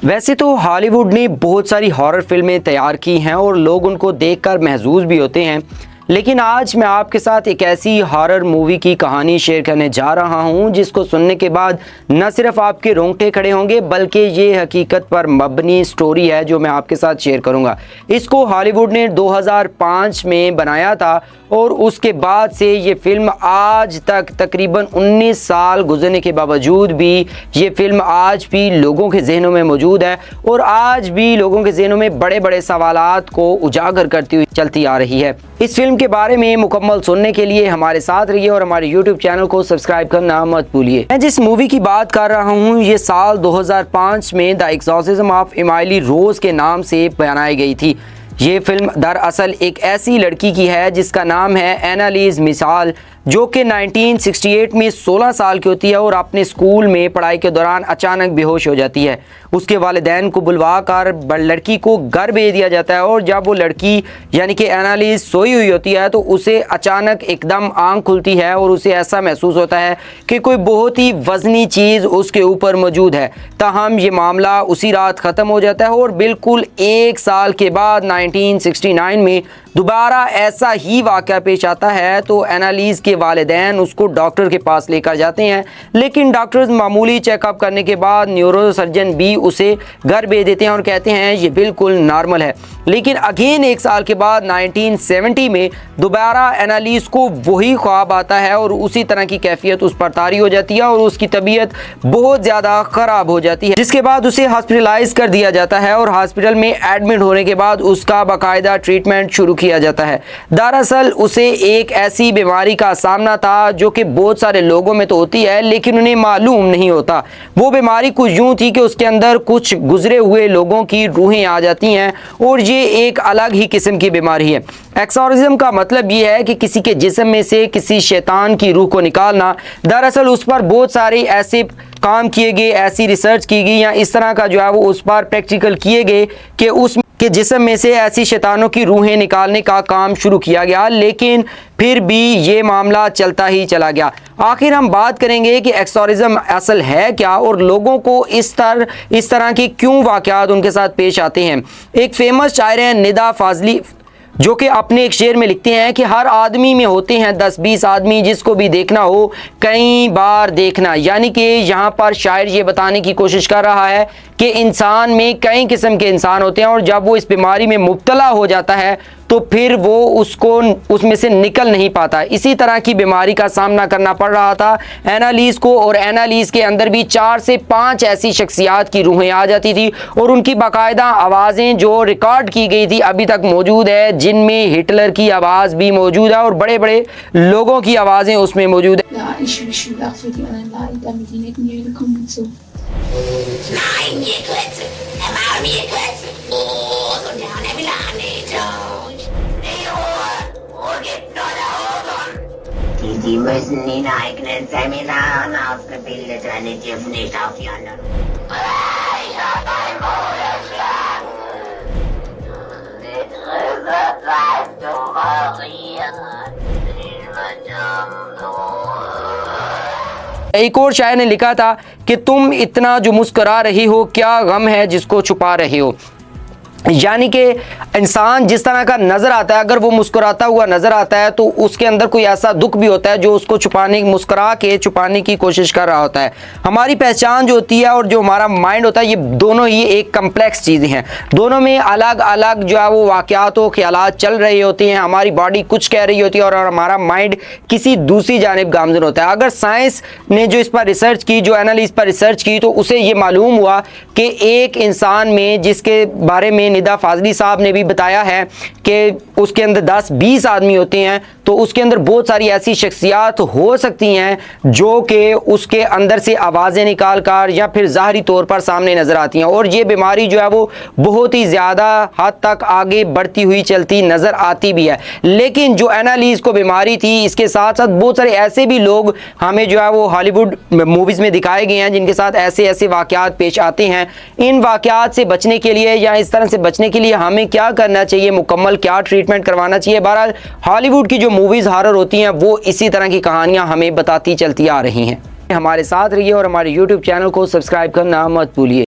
वैसे तो हॉलीवुड ने बहुत सारी हॉरर फिल्में तैयार की हैं और लोग उनको देखकर महजूज भी होते हैं, लेकिन आज मैं आपके साथ एक ऐसी हॉरर मूवी की कहानी शेयर करने जा रहा हूं जिसको सुनने के बाद न सिर्फ आपके रोंगटे खड़े होंगे बल्कि ये हकीकत पर मबनी स्टोरी है जो मैं आपके साथ शेयर करूंगा। इसको हॉलीवुड ने 2005 में बनाया था और उसके बाद से ये फिल्म आज तक तकरीबन 19 साल गुजरने के बावजूद भी ये फिल्म आज भी लोगों के जहनों में मौजूद है और आज भी लोगों के जहनों में बड़े बड़े सवालात को उजागर करती हुई चलती आ रही है। इस फिल्म के बारे में मुकम्मल सुनने के लिए हमारे साथ रहिए और हमारे YouTube चैनल को सब्सक्राइब करना मत भूलिए। मैं जिस मूवी की बात कर रहा हूँ ये साल 2005 में द एक्सॉर्सिज्म ऑफ एमिली रोज के नाम से बनाई गई थी। ये फिल्म दरअसल एक ऐसी लड़की की है जिसका नाम है एनालीज मिसाल, जो कि 1968 में 16 साल की होती है और अपने स्कूल में पढ़ाई के दौरान अचानक बेहोश हो जाती है। उसके वालिदैन को बुलवा कर लड़की को घर भेज दिया जाता है और जब वो लड़की यानी कि एनालीज सोई हुई होती है तो उसे अचानक एकदम आंख खुलती है और उसे ऐसा महसूस होता है कि कोई बहुत ही वज़नी चीज़ उसके ऊपर मौजूद है। ताहम ये मामला उसी रात ख़त्म हो जाता है और बिल्कुल एक साल के बाद 1969 में दोबारा ऐसा ही वाक़या पेश आता है तो एनालीज के वालिदैन उसको डॉक्टर के पास लेकर जाते हैं, लेकिन डॉक्टर्स मामूली चेकअप करने के बाद न्यूरोसर्जन भी उसे घर भेज देते हैं और कहते हैं ये बिल्कुल नॉर्मल है। लेकिन अगेन एक साल के बाद 1970 में दोबारा एनालीज को वही ख्वाब आता है और उसी तरह की कैफियत उस पर तारी हो जाती है और उसकी तबीयत बहुत ज़्यादा ख़राब हो जाती है, जिसके बाद उसे हॉस्पिटलाइज कर दिया जाता है और हॉस्पिटल में एडमिट होने के बाद उसका बाकायदा ट्रीटमेंट शुरू किया जाता है। दरअसल उसे एक ऐसी बीमारी का सामना था जो कि बहुत सारे लोगों में तो होती है लेकिन उन्हें मालूम नहीं होता। वो बीमारी कुछ यूँ थी कि उसके अंदर कुछ गुजरे हुए लोगों की रूहें आ जाती हैं और ये एक अलग ही किस्म की बीमारी है। एक्सॉर्सिज्म का मतलब ये है कि किसी के जिस्म में से किसी शैतान की रूह को निकालना। दरअसल उस पर बहुत सारे ऐसे काम किए गए, ऐसी रिसर्च की गई या इस तरह का जो है वो उस पर प्रैक्टिकल किए गए कि उस के जिस्म में से ऐसी शैतानों की रूहें निकालने का काम शुरू किया गया, लेकिन फिर भी ये मामला चलता ही चला गया। आखिर हम बात करेंगे कि एक्सॉर्सिज्म असल है क्या और लोगों को इस तरह के क्यों वाक़यात उनके साथ पेश आते हैं। एक फेमस शायर है निदा फाजली, जो कि अपने एक शेर में लिखते हैं कि हर आदमी में होते हैं 10-20 आदमी जिसको भी देखना हो कई बार देखना। यानी कि यहाँ पर शायर ये बताने की कोशिश कर रहा है कि इंसान में कई किस्म के इंसान होते हैं और जब वो इस बीमारी में मुब्तला हो जाता है तो फिर वो उसमें से निकल नहीं पाता। इसी तरह की बीमारी का सामना करना पड़ रहा था एनालीज को और एनालीज के अंदर भी 4 से 5 ऐसी शख्सियात की रूहें आ जाती थी और उनकी बाकायदा आवाज़ें जो रिकॉर्ड की गई थी अभी तक मौजूद है, जिनमें हिटलर की आवाज़ भी मौजूद है और बड़े बड़े लोगों की आवाज़ें उसमें मौजूद है। Die müssen in eigenen Seminaren ausgebildet werden, die dürfen nicht auf die anderen. Ich hab ein Bruder die Größe bleibt du एक और शायर ने लिखा था कि तुम इतना जो मुस्कुरा रही हो क्या गम है जिसको छुपा रहे हो। यानी कि इंसान जिस तरह का नज़र आता है, अगर वो मुस्कुराता हुआ नज़र आता है तो उसके अंदर कोई ऐसा दुख भी होता है जो उसको मुस्कुरा के छुपाने की कोशिश कर रहा होता है। हमारी पहचान जो होती है और जो हमारा माइंड होता है ये दोनों ही एक कम्प्लेक्स चीज़ें हैं, दोनों में अलग अलग जो है वो वाक़यात व ख्यालात चल रहे होते हैं। हमारी बॉडी कुछ कह रही होती है और हमारा माइंड किसी दूसरी जानिब गामज़न होता है। अगर साइंस ने जो इस पर रिसर्च की, जो एनालिस पर रिसर्च की, तो उसे ये मालूम हुआ कि एक इंसान में जिसके बारे में निदा फाजली साहब ने भी बताया है कि उसके अंदर 10-20 आदमी होते हैं तो उसके अंदर बहुत सारी ऐसी शख्सियात हो सकती हैं जो कि उसके अंदर से आवाज़ें निकाल कर या फिर ज़ाहरी तौर पर सामने नज़र आती हैं और ये बीमारी जो है वो बहुत ही ज़्यादा हद तक आगे बढ़ती हुई चलती नज़र आती भी है। लेकिन जो एनालीज को बीमारी थी इसके साथ साथ बहुत सारे ऐसे भी लोग हमें जो है वो हॉलीवुड मूवीज़ में दिखाए गए हैं जिनके साथ ऐसे ऐसे वाक़यात पेश आते हैं। इन वाक़यात से बचने के लिए या इस तरह से बचने के लिए हमें क्या करना चाहिए, मुकम्मल क्या ट्रीटमेंट करवाना चाहिए। बहरहाल हॉलीवुड की जो मूवीज़ हॉरर होती हैं वो इसी तरह की कहानियां हमें बताती चलती आ रही हैं। हमारे साथ रहिए और हमारे YouTube चैनल को सब्सक्राइब करना मत भूलिए।